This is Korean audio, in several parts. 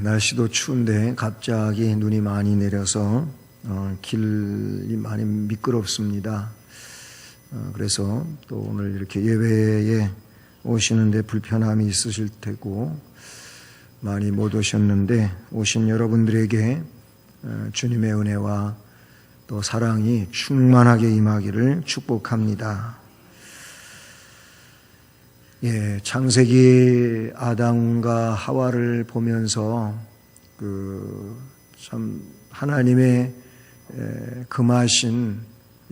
날씨도 추운데 갑자기 눈이 많이 내려서 길이 많이 미끄럽습니다. 그래서 또 오늘 이렇게 예배에 오시는데 불편함이 있으실 테고 많이 못 오셨는데 오신 여러분들에게 주님의 은혜와 또 사랑이 충만하게 임하기를 축복합니다. 창세기 아담과 하와를 보면서 참 하나님의 금하신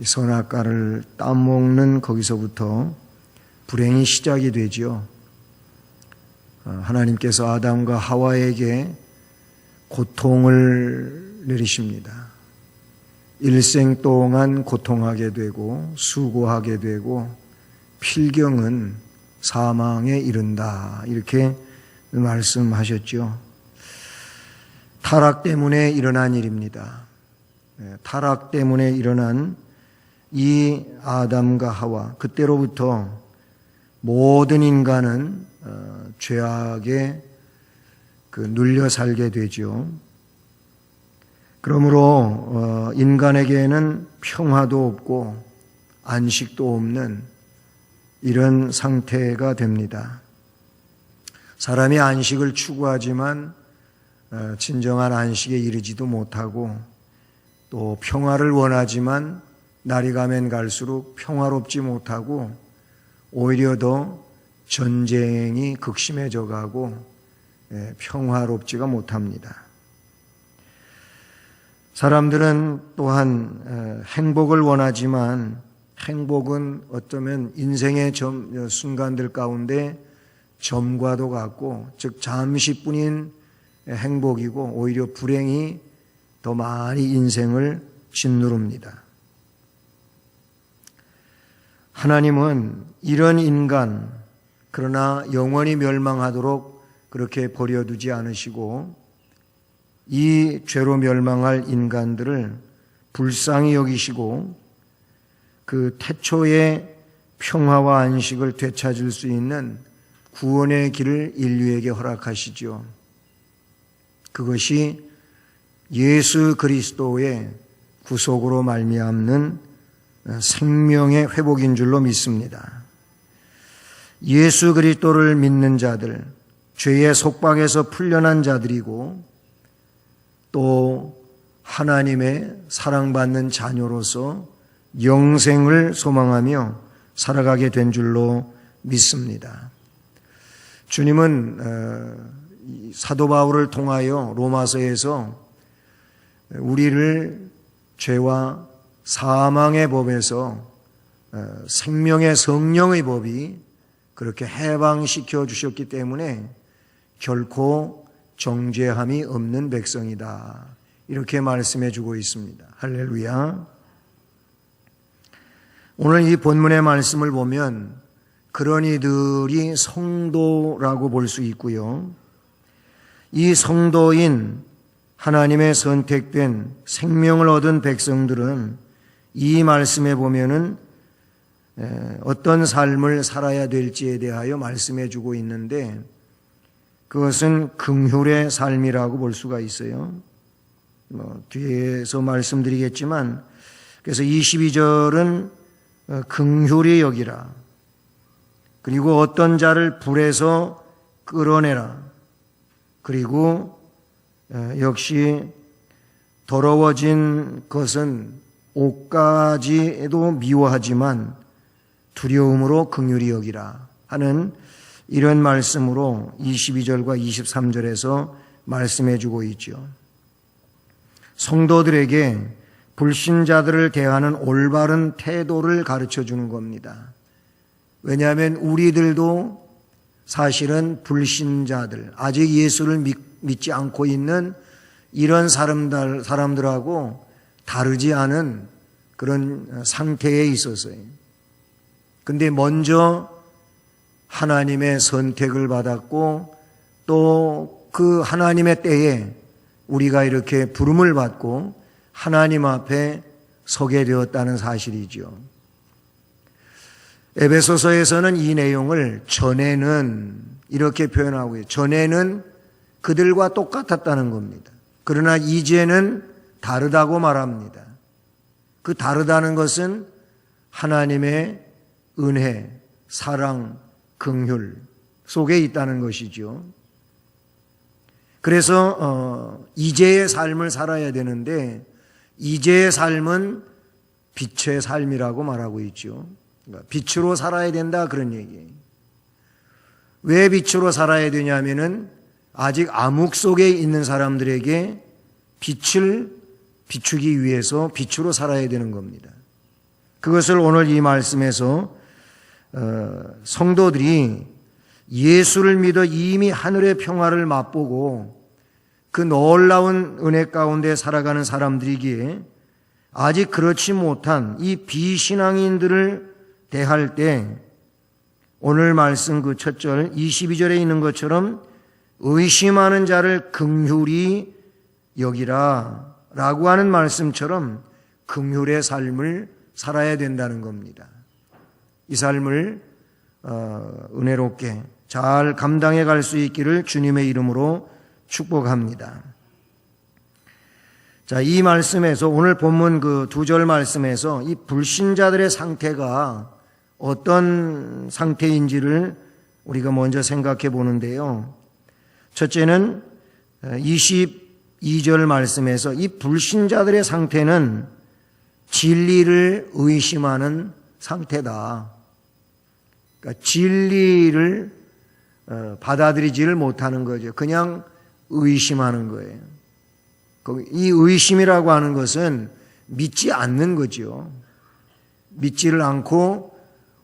선악과를 따먹는 거기서부터 불행이 시작이 되죠. 하나님께서 아담과 하와에게 고통을 내리십니다. 일생 동안 고통하게 되고 수고하게 되고 필경은 사망에 이른다, 이렇게 말씀하셨죠. 타락 때문에 일어난 일입니다. 타락 때문에 일어난 이 아담과 하와, 그때로부터 모든 인간은 죄악에 눌려 살게 되죠. 그러므로 인간에게는 평화도 없고 안식도 없는 이런 상태가 됩니다. 사람이 안식을 추구하지만 진정한 안식에 이르지도 못하고 또 평화를 원하지만 날이 가면 갈수록 평화롭지 못하고 오히려 더 전쟁이 극심해져 가고 평화롭지가 못합니다. 사람들은 또한 행복을 원하지만 행복은 어쩌면 인생의 순간들 가운데 점과도 같고, 즉 잠시뿐인 행복이고 오히려 불행이 더 많이 인생을 짓누릅니다. 하나님은 이런 인간, 그러나 영원히 멸망하도록 그렇게 버려두지 않으시고 이 죄로 멸망할 인간들을 불쌍히 여기시고 그 태초의 평화와 안식을 되찾을 수 있는 구원의 길을 인류에게 허락하시죠. 그것이 예수 그리스도의 구속으로 말미암는 생명의 회복인 줄로 믿습니다. 예수 그리스도를 믿는 자들, 죄의 속박에서 풀려난 자들이고 또 하나님의 사랑받는 자녀로서 영생을 소망하며 살아가게 된 줄로 믿습니다. 주님은 사도 바울을 통하여 로마서에서 우리를 죄와 사망의 법에서 생명의 성령의 법이 그렇게 해방시켜 주셨기 때문에 결코 정죄함이 없는 백성이다, 이렇게 말씀해 주고 있습니다. 할렐루야. 오늘 이 본문의 말씀을 보면 그런 이들이 성도라고 볼 수 있고요. 이 성도인 하나님의 선택된 생명을 얻은 백성들은 이 말씀에 보면은 어떤 삶을 살아야 될지에 대하여 말씀해 주고 있는데 그것은 긍휼의 삶이라고 볼 수가 있어요. 뒤에서 말씀드리겠지만, 그래서 22절은 긍휼히 여기라, 그리고 어떤 자를 불에서 끌어내라, 그리고 역시 더러워진 것은 옷까지도 미워하지만 두려움으로 긍휼히 여기라 하는 이런 말씀으로 22절과 23절에서 말씀해 주고 있죠. 성도들에게 불신자들을 대하는 올바른 태도를 가르쳐 주는 겁니다. 왜냐하면 우리들도 사실은 불신자들, 아직 예수를 믿지 않고 있는 이런 사람들하고 다르지 않은 그런 상태에 있었어요. 근데 먼저 하나님의 선택을 받았고 또 그 하나님의 때에 우리가 이렇게 부름을 받고 하나님 앞에 서게 되었다는 사실이죠. 에베소서에서는 이 내용을 전에는 이렇게 표현하고 있어요. 전에는 그들과 똑같았다는 겁니다. 그러나 이제는 다르다고 말합니다. 그 다르다는 것은 하나님의 은혜, 사랑, 긍휼 속에 있다는 것이죠. 그래서 이제의 삶을 살아야 되는데 이제의 삶은 빛의 삶이라고 말하고 있죠. 빛으로 살아야 된다 그런 얘기예요. 왜 빛으로 살아야 되냐면은 아직 암흑 속에 있는 사람들에게 빛을 비추기 위해서 빛으로 살아야 되는 겁니다. 그것을 오늘 이 말씀에서 성도들이 예수를 믿어 이미 하늘의 평화를 맛보고 그 놀라운 은혜 가운데 살아가는 사람들이기에 아직 그렇지 못한 이 비신앙인들을 대할 때 오늘 말씀 그 첫 절 22절에 있는 것처럼 의심하는 자를 긍휼히 여기라 라고 하는 말씀처럼 긍휼의 삶을 살아야 된다는 겁니다. 이 삶을 은혜롭게 잘 감당해 갈 수 있기를 주님의 이름으로 축복합니다. 자, 이 말씀에서 오늘 본문 그 2절 말씀에서 이 불신자들의 상태가 어떤 상태인지를 우리가 먼저 생각해 보는데요. 첫째는 22절 말씀에서 이 불신자들의 상태는 진리를 의심하는 상태다. 그러니까 진리를 받아들이지를 못하는 거죠. 그냥 의심하는 거예요. 이 의심이라고 하는 것은 믿지 않는 거죠. 믿지를 않고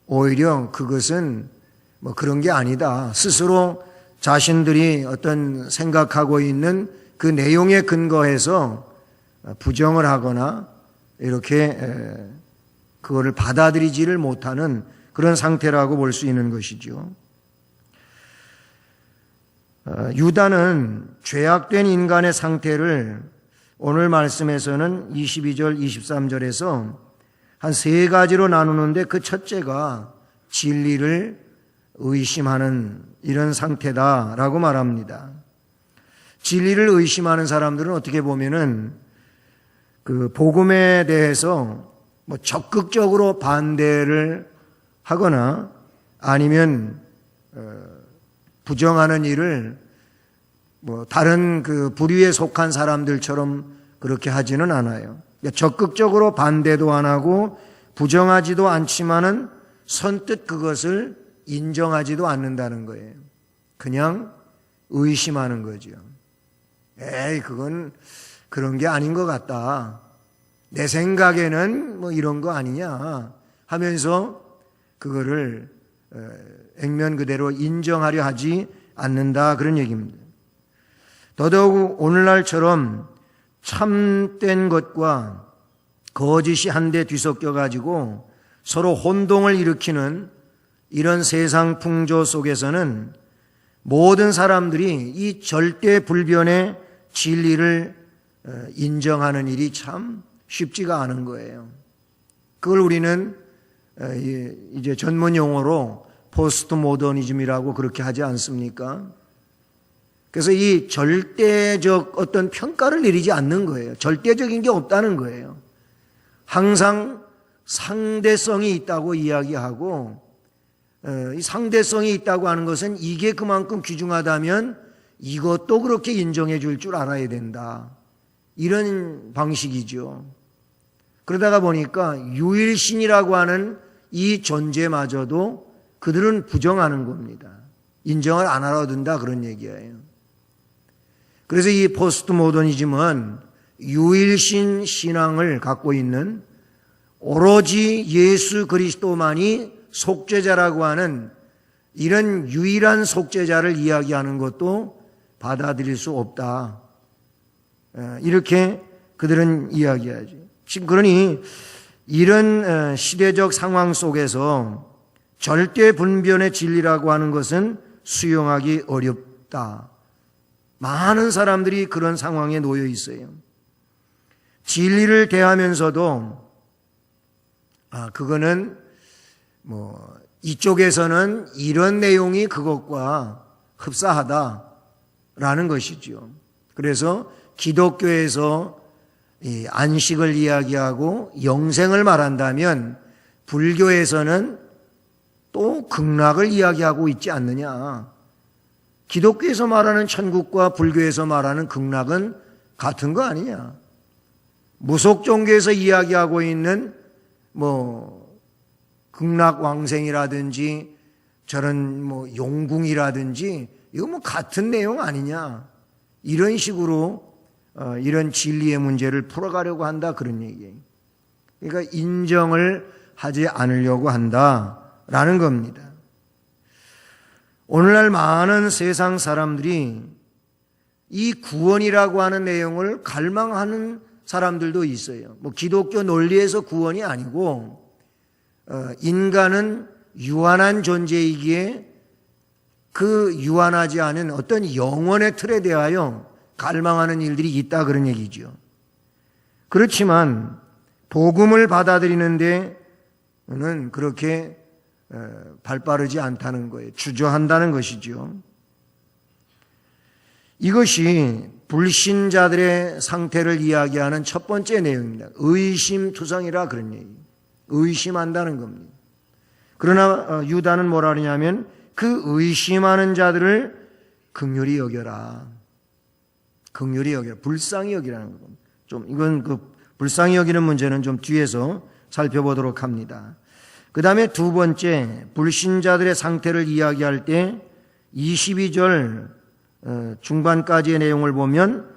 오히려 그것은 뭐 그런 게 아니다. 스스로 자신들이 어떤 생각하고 있는 그 내용에 근거해서 부정을 하거나 이렇게 그거를 받아들이지를 못하는 그런 상태라고 볼 수 있는 것이죠. 유다는 죄악된 인간의 상태를 오늘 말씀에서는 22절, 23절에서 한 3가지로 나누는데 그 첫째가 진리를 의심하는 이런 상태다라고 말합니다. 진리를 의심하는 사람들은 어떻게 보면은 그 복음에 대해서 뭐 적극적으로 반대를 하거나 아니면 부정하는 일을 뭐 다른 그 부류에 속한 사람들처럼 그렇게 하지는 않아요. 적극적으로 반대도 안 하고 부정하지도 않지만은 선뜻 그것을 인정하지도 않는다는 거예요. 그냥 의심하는 거죠. 에이, 그건 그런 게 아닌 것 같다. 내 생각에는 뭐 이런 거 아니냐 하면서 그거를 액면 그대로 인정하려 하지 않는다 그런 얘기입니다. 더더욱 오늘날처럼 참된 것과 거짓이 한데 뒤섞여 가지고 서로 혼동을 일으키는 이런 세상 풍조 속에서는 모든 사람들이 이 절대 불변의 진리를 인정하는 일이 참 쉽지가 않은 거예요. 그걸 우리는 이제 전문 용어로 포스트 모더니즘이라고 그렇게 하지 않습니까? 그래서 이 절대적 어떤 평가를 내리지 않는 거예요. 절대적인 게 없다는 거예요. 항상 상대성이 있다고 이야기하고 이 상대성이 있다고 하는 것은 이게 그만큼 귀중하다면 이것도 그렇게 인정해 줄 줄 알아야 된다. 이런 방식이죠. 그러다가 보니까 유일신이라고 하는 이 존재마저도 그들은 부정하는 겁니다. 인정을 안 알아둔다 그런 얘기예요. 그래서 이 포스트 모더니즘은 유일신 신앙을 갖고 있는 오로지 예수 그리스도만이 속죄자라고 하는 이런 유일한 속죄자를 이야기하는 것도 받아들일 수 없다. 이렇게 그들은 이야기하죠. 지금 그러니 이런 시대적 상황 속에서 절대 분변의 진리라고 하는 것은 수용하기 어렵다. 많은 사람들이 그런 상황에 놓여 있어요. 진리를 대하면서도 그거는 이쪽에서는 이런 내용이 그것과 흡사하다 라는 것이죠. 그래서 기독교에서 이 안식을 이야기하고 영생을 말한다면 불교에서는 또 극락을 이야기하고 있지 않느냐. 기독교에서 말하는 천국과 불교에서 말하는 극락은 같은 거 아니냐. 무속 종교에서 이야기하고 있는 극락 왕생이라든지 저런 용궁이라든지 이거 같은 내용 아니냐. 이런 식으로 이런 진리의 문제를 풀어가려고 한다 그런 얘기예요. 그러니까 인정을 하지 않으려고 한다라는 겁니다. 오늘날 많은 세상 사람들이 이 구원이라고 하는 내용을 갈망하는 사람들도 있어요. 기독교 논리에서 구원이 아니고 인간은 유한한 존재이기에 그 유한하지 않은 어떤 영원의 틀에 대하여 갈망하는 일들이 있다 그런 얘기죠. 그렇지만 복음을 받아들이는 데는 그렇게 발빠르지 않다는 거예요. 주저한다는 것이죠. 이것이 불신자들의 상태를 이야기하는 첫 번째 내용입니다. 의심투성이라 그런 얘기. 의심한다는 겁니다. 그러나 유다는 뭐라 그러냐면 그 의심하는 자들을 긍휼히 여겨라. 긍휼히 여겨라. 불쌍히 여기라는 겁니다. 이건 불쌍히 여기는 문제는 좀 뒤에서 살펴보도록 합니다. 그 다음에 두 번째, 불신자들의 상태를 이야기할 때 22절 중반까지의 내용을 보면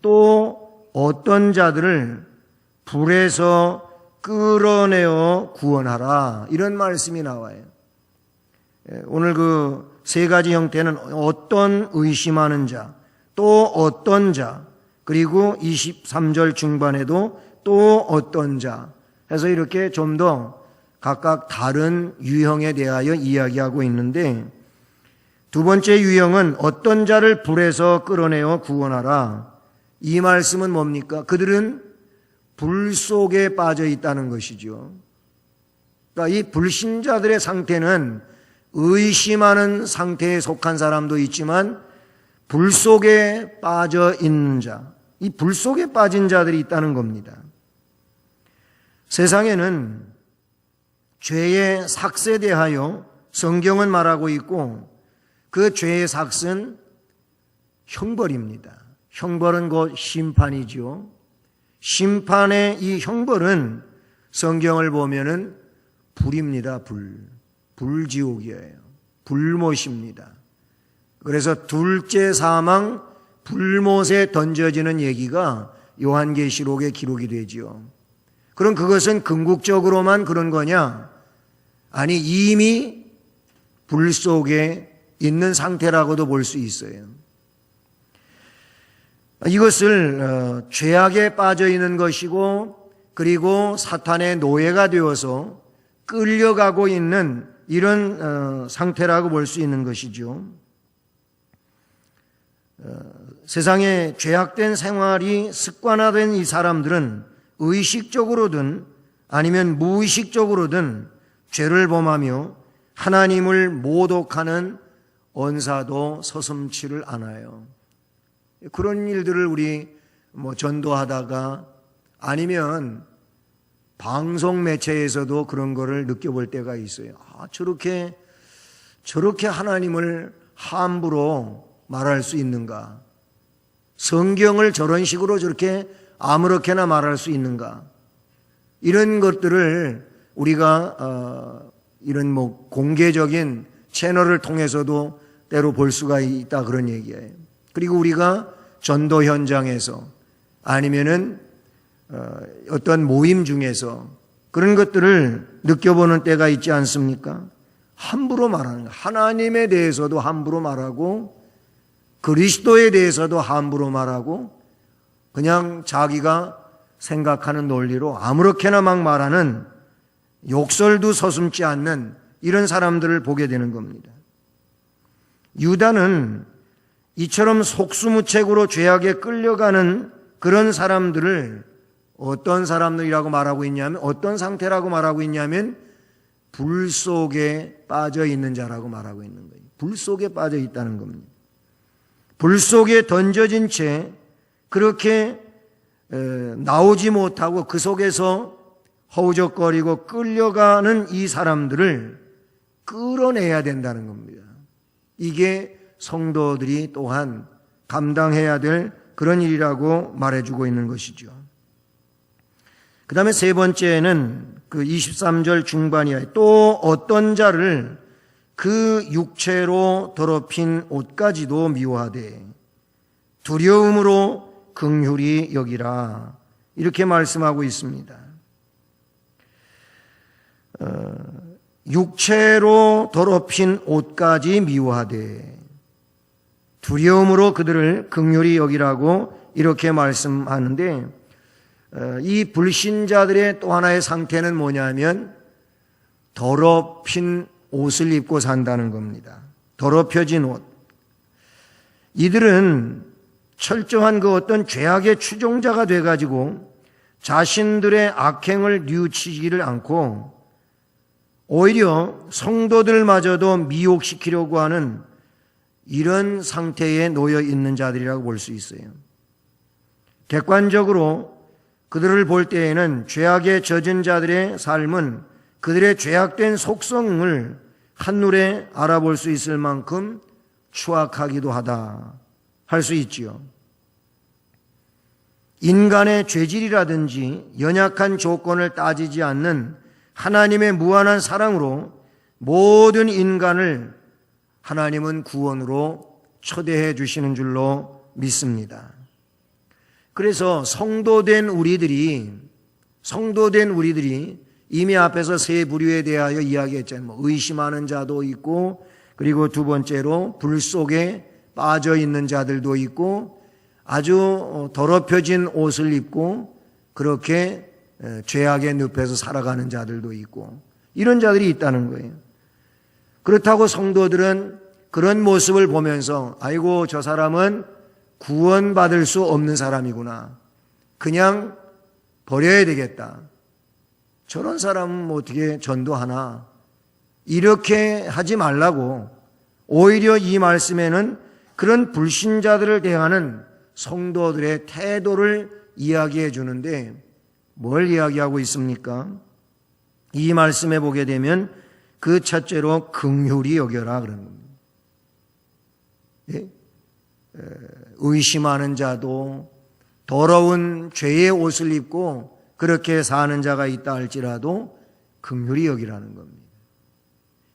또 어떤 자들을 불에서 끌어내어 구원하라. 이런 말씀이 나와요. 오늘 그 세 가지 형태는 어떤 의심하는 자, 또 어떤 자, 그리고 23절 중반에도 또 어떤 자 해서 이렇게 좀 더 각각 다른 유형에 대하여 이야기하고 있는데 두 번째 유형은 어떤 자를 불에서 끌어내어 구원하라. 이 말씀은 뭡니까? 그들은 불 속에 빠져 있다는 것이죠. 그러니까 이 불신자들의 상태는 의심하는 상태에 속한 사람도 있지만 불 속에 빠져 있는 자, 이 불 속에 빠진 자들이 있다는 겁니다. 세상에는 죄의 삭에 대하여 성경은 말하고 있고 그 죄의 삭은 형벌입니다. 형벌은 곧 심판이죠. 심판의 이 형벌은 성경을 보면은 불입니다. 불지옥이에요. 불못입니다. 그래서 둘째 사망 불못에 던져지는 얘기가 요한계시록에 기록이 되지요. 그럼 그것은 궁극적으로만 그런 거냐? 아니 이미 불 속에 있는 상태라고도 볼 수 있어요. 이것을 죄악에 빠져 있는 것이고 그리고 사탄의 노예가 되어서 끌려가고 있는 이런 상태라고 볼 수 있는 것이죠. 세상에 죄악된 생활이 습관화된 이 사람들은 의식적으로든 아니면 무의식적으로든 죄를 범하며 하나님을 모독하는 언사도 서슴지를 않아요. 그런 일들을 우리 전도하다가 아니면 방송 매체에서도 그런 거를 느껴볼 때가 있어요. 저렇게 하나님을 함부로 말할 수 있는가? 성경을 저런 식으로 저렇게 아무렇게나 말할 수 있는가? 이런 것들을 우리가 이런 공개적인 채널을 통해서도 때로 볼 수가 있다 그런 얘기예요. 그리고 우리가 전도 현장에서 아니면은 어떤 모임 중에서 그런 것들을 느껴보는 때가 있지 않습니까? 함부로 말하는 거. 하나님에 대해서도 함부로 말하고 그리스도에 대해서도 함부로 말하고 그냥 자기가 생각하는 논리로 아무렇게나 막 말하는 욕설도 서슴지 않는 이런 사람들을 보게 되는 겁니다. 유다는 이처럼 속수무책으로 죄악에 끌려가는 그런 사람들을 어떤 사람들이라고 말하고 있냐면 어떤 상태라고 말하고 있냐면 불 속에 빠져 있는 자라고 말하고 있는 거예요. 불 속에 빠져 있다는 겁니다. 불 속에 던져진 채 그렇게 나오지 못하고 그 속에서 허우적거리고 끌려가는 이 사람들을 끌어내야 된다는 겁니다. 이게 성도들이 또한 감당해야 될 그런 일이라고 말해주고 있는 것이죠. 그 다음에 세 번째는 그 23절 중반이야. 또 어떤 자를 그 육체로 더럽힌 옷까지도 미워하되 두려움으로 긍휼히 여기라. 이렇게 말씀하고 있습니다. 육체로 더럽힌 옷까지 미워하되 두려움으로 그들을 긍휼히 여기라고 이렇게 말씀하는데, 이 불신자들의 또 하나의 상태는 뭐냐면 더럽힌 옷을 입고 산다는 겁니다. 더럽혀진 옷. 이들은 철저한 그 어떤 죄악의 추종자가 돼가지고 자신들의 악행을 뉘우치지를 않고 오히려 성도들마저도 미혹시키려고 하는 이런 상태에 놓여 있는 자들이라고 볼 수 있어요. 객관적으로 그들을 볼 때에는 죄악에 젖은 자들의 삶은 그들의 죄악된 속성을 한눈에 알아볼 수 있을 만큼 추악하기도 하다 할 수 있지요. 인간의 죄질이라든지 연약한 조건을 따지지 않는 하나님의 무한한 사랑으로 모든 인간을 하나님은 구원으로 초대해 주시는 줄로 믿습니다. 그래서 성도된 우리들이 이미 앞에서 세 부류에 대하여 이야기했잖아요. 의심하는 자도 있고, 그리고 두 번째로 불 속에 빠져 있는 자들도 있고, 아주 더럽혀진 옷을 입고 그렇게 죄악의 늪에서 살아가는 자들도 있고, 이런 자들이 있다는 거예요. 그렇다고 성도들은 그런 모습을 보면서 아이고 저 사람은 구원받을 수 없는 사람이구나, 그냥 버려야 되겠다, 저런 사람은 어떻게 전도하나, 이렇게 하지 말라고 오히려 이 말씀에는 그런 불신자들을 대하는 성도들의 태도를 이야기해 주는데, 뭘 이야기하고 있습니까? 이 말씀에 보게 되면 그 첫째로 긍휼히 여겨라 그러는 겁니다. 예? 의심하는 자도 더러운 죄의 옷을 입고 그렇게 사는 자가 있다 할지라도 긍휼히 여기라는 겁니다.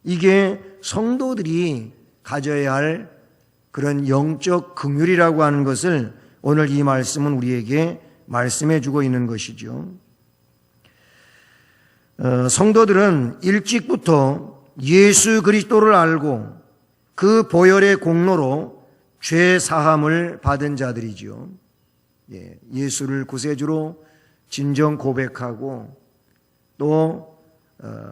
이게 성도들이 가져야 할 그런 영적 긍휼이라고 하는 것을 오늘 이 말씀은 우리에게 말씀해 주고 있는 것이죠. 성도들은 일찍부터 예수 그리스도를 알고 그 보혈의 공로로 죄 사함을 받은 자들이죠. 예수를 구세주로 진정 고백하고 또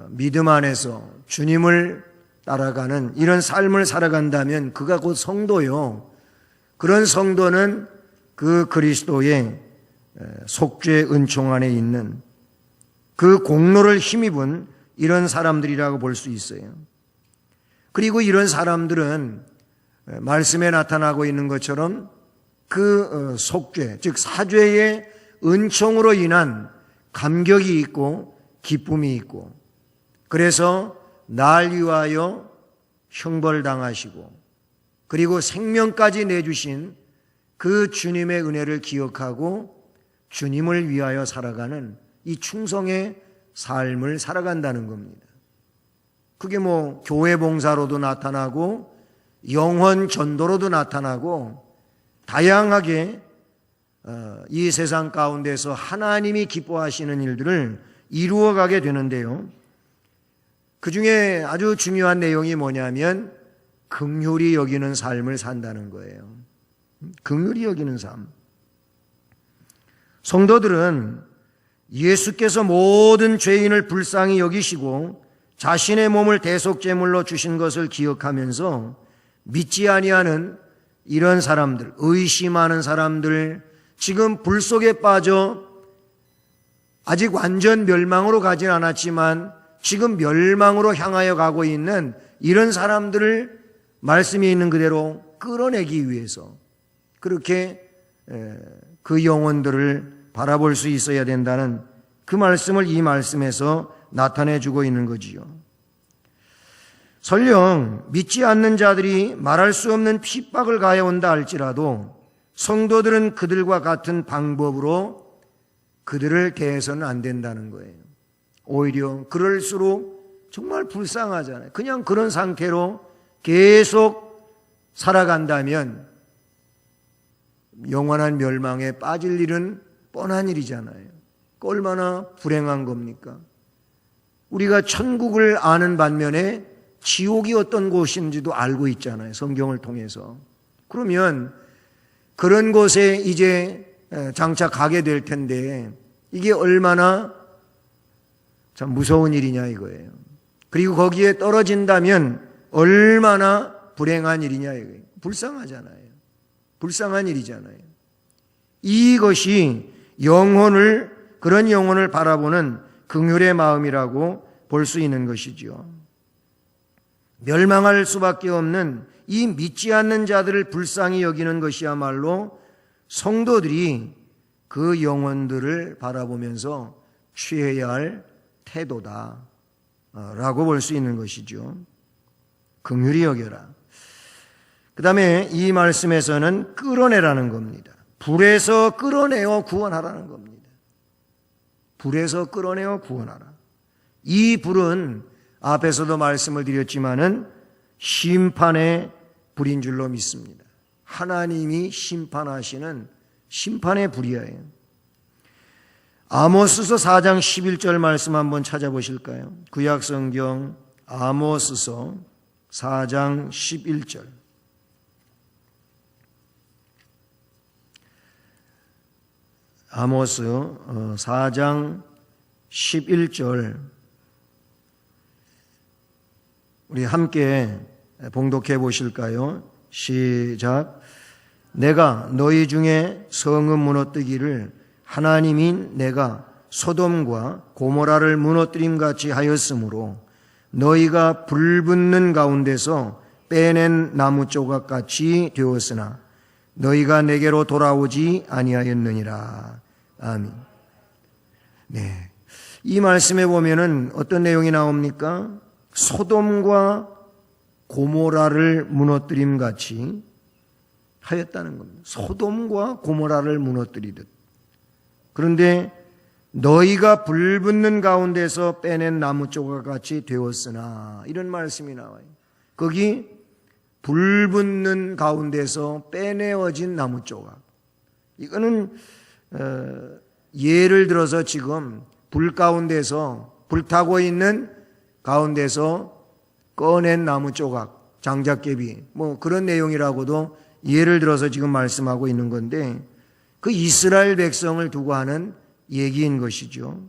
믿음 안에서 주님을 따라가는 이런 삶을 살아간다면 그가 곧 성도요. 그런 성도는 그 그리스도의 속죄 은총 안에 있는 그 공로를 힘입은 이런 사람들이라고 볼 수 있어요. 그리고 이런 사람들은 말씀에 나타나고 있는 것처럼 그 속죄, 즉 사죄의 은총으로 인한 감격이 있고 기쁨이 있고, 그래서 날 위하여 형벌당하시고 그리고 생명까지 내주신 그 주님의 은혜를 기억하고 주님을 위하여 살아가는 이 충성의 삶을 살아간다는 겁니다. 그게 뭐 교회 봉사로도 나타나고 영혼 전도로도 나타나고 다양하게 이 세상 가운데서 하나님이 기뻐하시는 일들을 이루어가게 되는데요. 그 중에 아주 중요한 내용이 뭐냐면 긍휼히 여기는 삶을 산다는 거예요. 긍휼히 여기는 삶. 성도들은 예수께서 모든 죄인을 불쌍히 여기시고 자신의 몸을 대속제물로 주신 것을 기억하면서 믿지 아니하는 이런 사람들, 의심하는 사람들, 지금 불 속에 빠져 아직 완전 멸망으로 가진 않았지만 지금 멸망으로 향하여 가고 있는 이런 사람들을 말씀이 있는 그대로 끌어내기 위해서 그렇게 그 영혼들을 바라볼 수 있어야 된다는 그 말씀을 이 말씀에서 나타내주고 있는 거지요. 설령 믿지 않는 자들이 말할 수 없는 핍박을 가해온다 할지라도 성도들은 그들과 같은 방법으로 그들을 대해서는 안 된다는 거예요. 오히려 그럴수록 정말 불쌍하잖아요. 그냥 그런 상태로 계속 살아간다면 영원한 멸망에 빠질 일은 뻔한 일이잖아요. 얼마나 불행한 겁니까? 우리가 천국을 아는 반면에 지옥이 어떤 곳인지도 알고 있잖아요. 성경을 통해서. 그러면 그런 곳에 이제 장차 가게 될 텐데 이게 얼마나 참 무서운 일이냐 이거예요. 그리고 거기에 떨어진다면 얼마나 불행한 일이냐 이거예요. 불쌍하잖아요. 불쌍한 일이잖아요. 이것이 그런 영혼을 바라보는 긍휼의 마음이라고 볼 수 있는 것이지요. 멸망할 수밖에 없는 이 믿지 않는 자들을 불쌍히 여기는 것이야말로 성도들이 그 영혼들을 바라보면서 취해야 할 태도다 라고 볼 수 있는 것이죠. 긍휼히 여겨라. 그 다음에 이 말씀에서는 끌어내라는 겁니다. 불에서 끌어내어 구원하라는 겁니다. 불에서 끌어내어 구원하라. 이 불은 앞에서도 말씀을 드렸지만은 심판의 불인 줄로 믿습니다. 하나님이 심판하시는 심판의 불이에요. 아모스서 4장 11절 말씀 한번 찾아보실까요? 구약성경 아모스서 4장 11절. 아모스 4장 11절 우리 함께 봉독해 보실까요? 시작. 내가 너희 중에 성읍 무너뜨기를 하나님인 내가 소돔과 고모라를 무너뜨림같이 하였으므로 너희가 불붙는 가운데서 빼낸 나무 조각같이 되었으나 너희가 내게로 돌아오지 아니하였느니라. 아멘. 네. 이 말씀에 보면은 어떤 내용이 나옵니까? 소돔과 고모라를 무너뜨림 같이 하였다는 겁니다. 소돔과 고모라를 무너뜨리듯. 그런데 너희가 불붙는 가운데서 빼낸 나무 조각 같이 되었으나 이런 말씀이 나와요. 거기 불붙는 가운데서 빼내어진 나무 조각. 이거는 예를 들어서 지금 불 가운데서 불타고 있는 가운데서 꺼낸 나무 조각, 장작개비 뭐 그런 내용이라고도 예를 들어서 지금 말씀하고 있는 건데 그 이스라엘 백성을 두고 하는 얘기인 것이죠.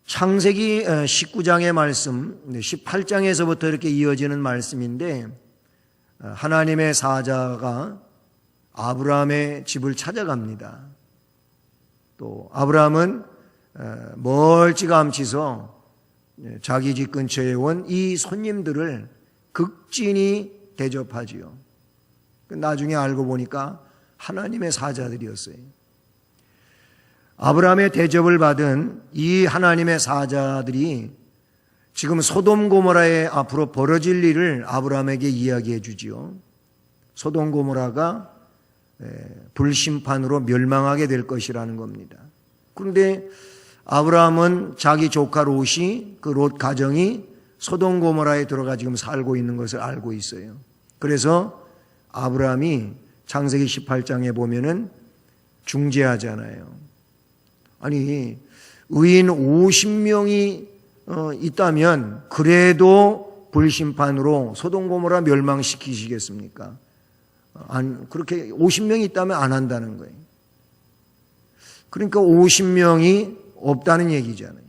창세기 19장의 말씀, 18장에서부터 이렇게 이어지는 말씀인데 하나님의 사자가 아브라함의 집을 찾아갑니다. 또 아브라함은 멀찌감치서 자기 집 근처에 온 이 손님들을 극진히 대접하지요. 나중에 알고 보니까 하나님의 사자들이었어요. 아브라함의 대접을 받은 이 하나님의 사자들이 지금 소돔 고모라에 앞으로 벌어질 일을 아브라함에게 이야기해 주지요. 소돔 고모라가 불심판으로 멸망하게 될 것이라는 겁니다. 그런데 아브라함은 자기 조카 롯이 그 롯 가정이 소돔 고모라에 들어가 지금 살고 있는 것을 알고 있어요. 그래서 아브라함이 창세기 18장에 보면은 중재하잖아요. 아니 의인 50명이 있다면 그래도 불심판으로 소돔 고모라 멸망시키시겠습니까? 그렇게 50명이 있다면 안 한다는 거예요. 그러니까 50명이 없다는 얘기잖아요.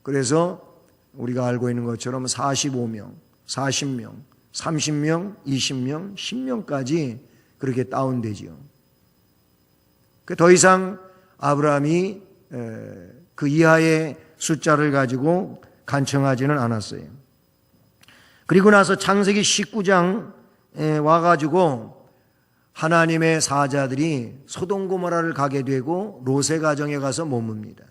그래서 우리가 알고 있는 것처럼 45명, 40명, 30명, 20명, 10명까지 그렇게 다운되지요. 더 이상 아브라함이 그 이하의 숫자를 가지고 간청하지는 않았어요. 그리고 나서 창세기 19장에 와가지고 하나님의 사자들이 소돔 고모라를 가게 되고 롯의 가정에 가서 머뭅니다.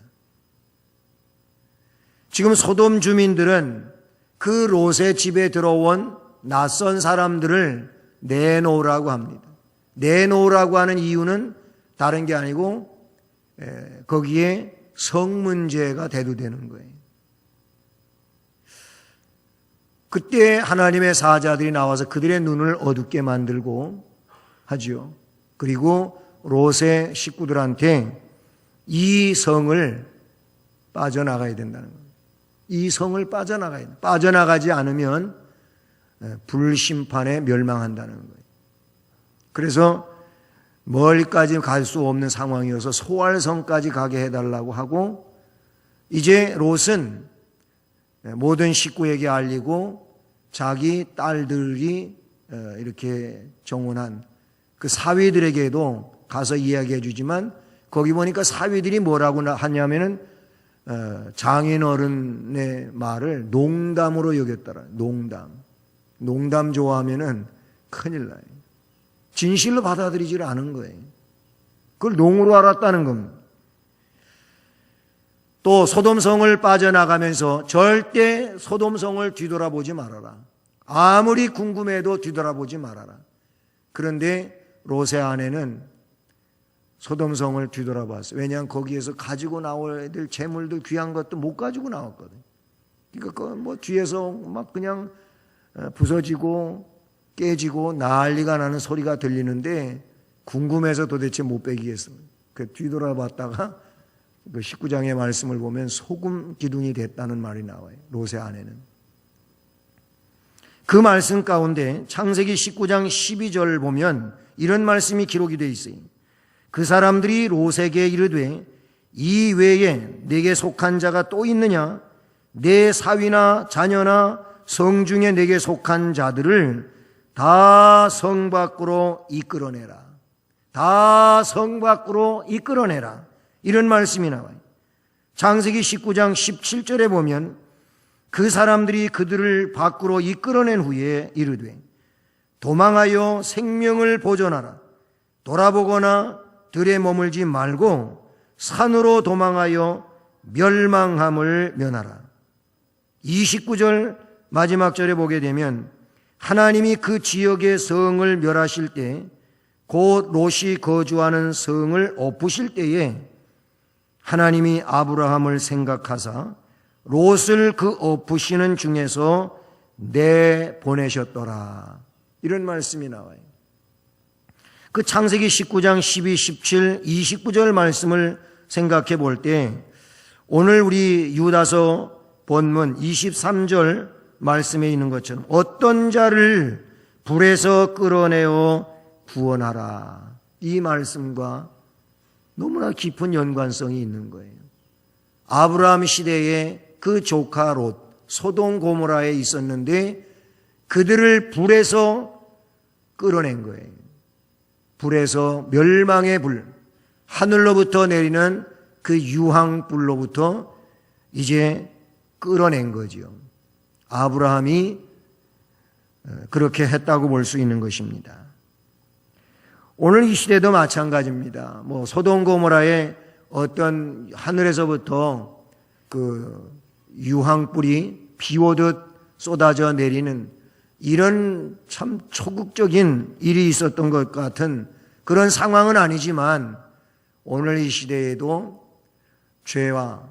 지금 소돔 주민들은 그 롯의 집에 들어온 낯선 사람들을 내놓으라고 합니다. 내놓으라고 하는 이유는 다른 게 아니고 거기에 성문제가 대두되는 거예요. 그때 하나님의 사자들이 나와서 그들의 눈을 어둡게 만들고 하죠. 그리고 롯의 식구들한테 이 성을 빠져나가야 된다는 거예요. 이 성을 빠져나가야 된다. 빠져나가지 않으면 불심판에 멸망한다는 거예요. 그래서 멀리까지 갈 수 없는 상황이어서 소알성까지 가게 해달라고 하고, 이제 롯은 모든 식구에게 알리고 자기 딸들이 이렇게 정혼한 그 사위들에게도 가서 이야기해 주지만, 거기 보니까 사위들이 뭐라고 하냐면은 장인어른의 말을 농담으로 여겼더라. 농담 좋아하면은 큰일 나요. 진실로 받아들이지를 않은 거예요. 그걸 농으로 알았다는 겁니다. 또 소돔성을 빠져나가면서 절대 소돔성을 뒤돌아보지 말아라. 아무리 궁금해도 뒤돌아보지 말아라. 그런데 롯의 아내는 소돔성을 뒤돌아봤어요. 왜냐하면 거기에서 가지고 나와야 될 재물들, 귀한 것도 못 가지고 나왔거든. 그러니까 뭐 뒤에서 막 그냥 부서지고 깨지고 난리가 나는 소리가 들리는데 궁금해서 도대체 못 빼기겠습니다. 그 뒤돌아봤다가 그 19장의 말씀을 보면 소금 기둥이 됐다는 말이 나와요. 롯의 아내는. 그 말씀 가운데 창세기 19장 12절 보면 이런 말씀이 기록이 되어 있어요. 그 사람들이 롯에게 이르되 이 외에 내게 속한 자가 또 있느냐? 내 사위나 자녀나 성중에 내게 속한 자들을 다 성 밖으로 이끌어내라. 다 성 밖으로 이끌어내라. 이런 말씀이 나와요. 창세기 19장 17절에 보면 그 사람들이 그들을 밖으로 이끌어낸 후에 이르되 도망하여 생명을 보존하라. 돌아보거나 들에 머물지 말고 산으로 도망하여 멸망함을 면하라. 29절 마지막 절에 보게 되면 하나님이 그 지역의 성을 멸하실 때 곧 롯이 거주하는 성을 엎으실 때에 하나님이 아브라함을 생각하사 롯을 그 엎으시는 중에서 내보내셨더라. 이런 말씀이 나와요. 그 창세기 19장 12, 17, 29절 말씀을 생각해 볼 때 오늘 우리 유다서 본문 23절 말씀에 있는 것처럼 어떤 자를 불에서 끌어내어 구원하라. 이 말씀과 너무나 깊은 연관성이 있는 거예요. 아브라함 시대에 그 조카 롯, 소돔 고모라에 있었는데 그들을 불에서 끌어낸 거예요. 불에서 멸망의 불, 하늘로부터 내리는 그 유황불로부터 이제 끌어낸 거죠. 아브라함이 그렇게 했다고 볼 수 있는 것입니다. 오늘 이 시대도 마찬가지입니다. 뭐 소돔 고모라에 어떤 하늘에서부터 그 유황불이 비 오듯 쏟아져 내리는 이런 참 초국적인 일이 있었던 것 같은 그런 상황은 아니지만 오늘 이 시대에도 죄와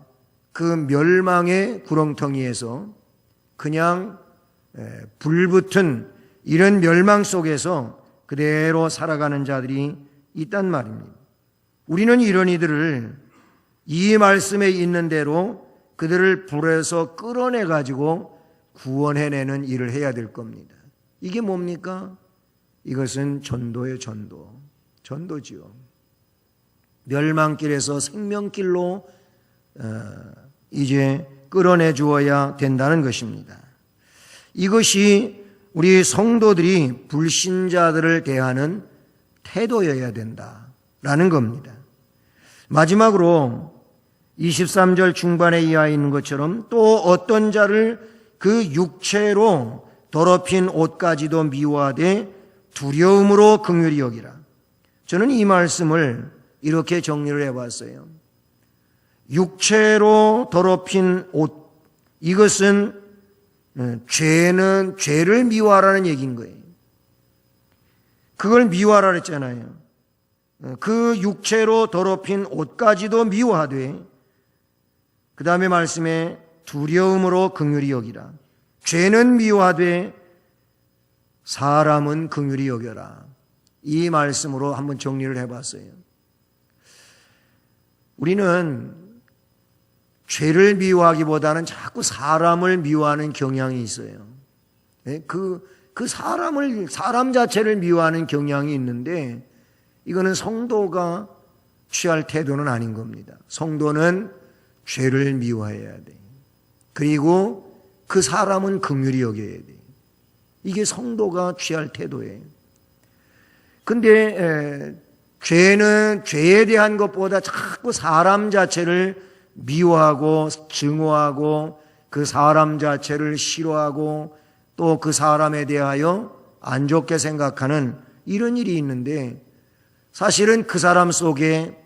그 멸망의 구렁텅이에서 그냥 불붙은 이런 멸망 속에서 그대로 살아가는 자들이 있단 말입니다. 우리는 이런 이들을 이 말씀에 있는 대로 그들을 불에서 끌어내 가지고 구원해내는 일을 해야 될 겁니다. 이게 뭡니까? 이것은 전도예요. 전도지요. 멸망길에서 생명길로 이제 끌어내 주어야 된다는 것입니다. 이것이 우리 성도들이 불신자들을 대하는 태도여야 된다라는 겁니다. 마지막으로 23절 중반에 이하 있는 것처럼 또 어떤 자를 그 육체로 더럽힌 옷까지도 미워하되 두려움으로 긍휼히 여기라. 저는 이 말씀을 이렇게 정리를 해봤어요. 육체로 더럽힌 옷, 이것은 죄를 미워하라는 얘기인 거예요. 그걸 미워하라 그랬잖아요. 그 육체로 더럽힌 옷까지도 미워하되, 그 다음에 말씀에 두려움으로 긍휼히 여기라. 죄는 미워하되 사람은 긍휼히 여겨라. 이 말씀으로 한번 정리를 해봤어요. 우리는 죄를 미워하기보다는 자꾸 사람을 미워하는 경향이 있어요. 사람 자체를 미워하는 경향이 있는데, 이거는 성도가 취할 태도는 아닌 겁니다. 성도는 죄를 미워해야 돼. 그리고 그 사람은 긍휼히 여겨야 돼. 이게 성도가 취할 태도예요. 근데 죄는 죄에 대한 것보다 자꾸 사람 자체를 미워하고 증오하고 그 사람 자체를 싫어하고 또 그 사람에 대하여 안 좋게 생각하는 이런 일이 있는데, 사실은 그 사람 속에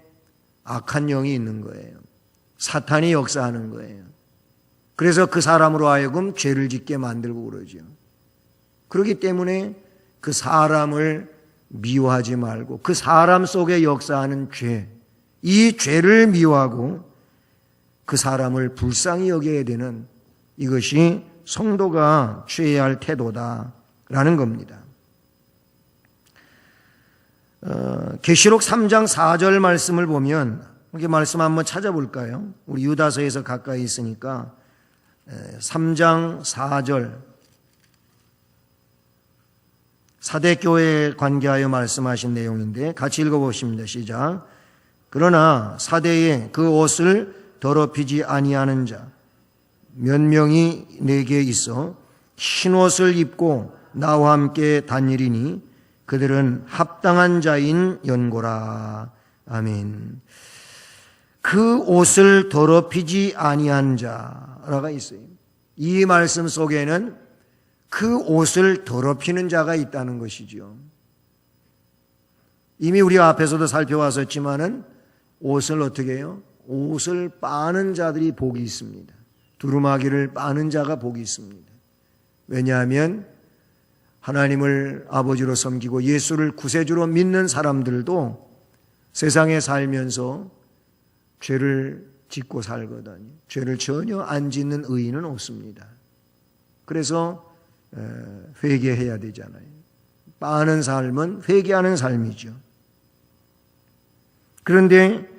악한 영이 있는 거예요. 사탄이 역사하는 거예요. 그래서 그 사람으로 하여금 죄를 짓게 만들고 그러죠. 그렇기 때문에 그 사람을 미워하지 말고 그 사람 속에 역사하는 죄, 이 죄를 미워하고 그 사람을 불쌍히 여겨야 되는, 이것이 성도가 취해야 할 태도다라는 겁니다. 계시록 3장 4절 말씀을 보면, 이렇게 말씀 한번 찾아볼까요? 우리 유다서에서 가까이 있으니까 3장 4절, 사대교회에 관계하여 말씀하신 내용인데 같이 읽어보십니다. 시작. 그러나 사대에 그 옷을 더럽히지 아니하는 자 몇 명이 내게 있어 흰옷을 입고 나와 함께 다니리니 그들은 합당한 자인 연고라. 아멘. 그 옷을 더럽히지 아니한 자라가 있어요. 이 말씀 속에는 그 옷을 더럽히는 자가 있다는 것이죠. 이미 우리가 앞에서도 살펴왔었지만은 옷을 어떻게 해요? 옷을 빠는 자들이 복이 있습니다. 두루마기를 빠는 자가 복이 있습니다. 왜냐하면 하나님을 아버지로 섬기고 예수를 구세주로 믿는 사람들도 세상에 살면서 죄를 짓고 살거든요. 죄를 전혀 안 짓는 의인은 없습니다. 그래서 회개해야 되잖아요. 빠는 삶은 회개하는 삶이죠. 그런데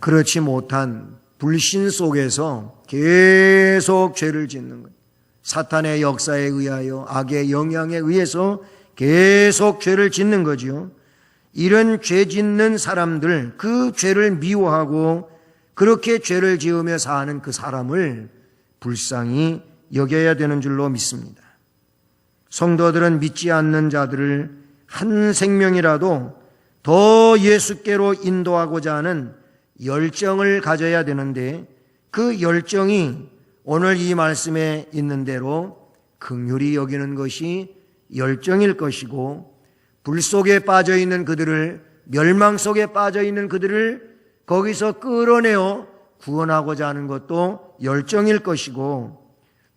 그렇지 못한 불신 속에서 계속 죄를 짓는 거예요. 사탄의 역사에 의하여 악의 영향에 의해서 계속 죄를 짓는 거죠. 이런 죄 짓는 사람들, 그 죄를 미워하고 그렇게 죄를 지으며 사는 그 사람을 불쌍히 여겨야 되는 줄로 믿습니다. 성도들은 믿지 않는 자들을 한 생명이라도 더 예수께로 인도하고자 하는 열정을 가져야 되는데, 그 열정이 오늘 이 말씀에 있는 대로 긍휼히 여기는 것이 열정일 것이고, 불 속에 빠져 있는 그들을, 멸망 속에 빠져 있는 그들을 거기서 끌어내어 구원하고자 하는 것도 열정일 것이고,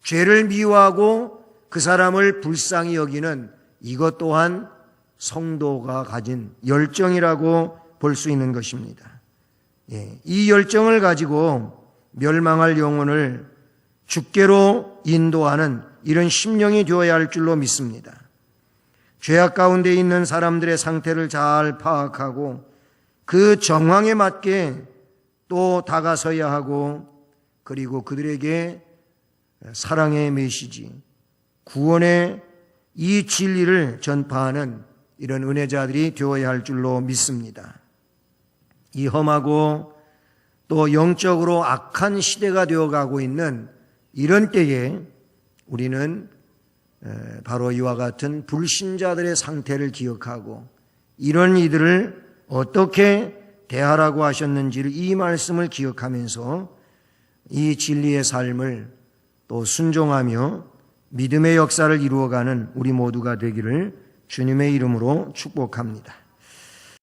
죄를 미워하고 그 사람을 불쌍히 여기는 이것 또한 성도가 가진 열정이라고 볼 수 있는 것입니다. 이 열정을 가지고 멸망할 영혼을 주께로 인도하는 이런 심령이 되어야 할 줄로 믿습니다. 죄악 가운데 있는 사람들의 상태를 잘 파악하고 그 정황에 맞게 또 다가서야 하고, 그리고 그들에게 사랑의 메시지, 구원의 이 진리를 전파하는 이런 은혜자들이 되어야 할 줄로 믿습니다. 이 험하고 또 영적으로 악한 시대가 되어가고 있는 이런 때에 우리는 바로 이와 같은 불신자들의 상태를 기억하고 이런 이들을 어떻게 대하라고 하셨는지를, 이 말씀을 기억하면서 이 진리의 삶을 또 순종하며 믿음의 역사를 이루어가는 우리 모두가 되기를 주님의 이름으로 축복합니다.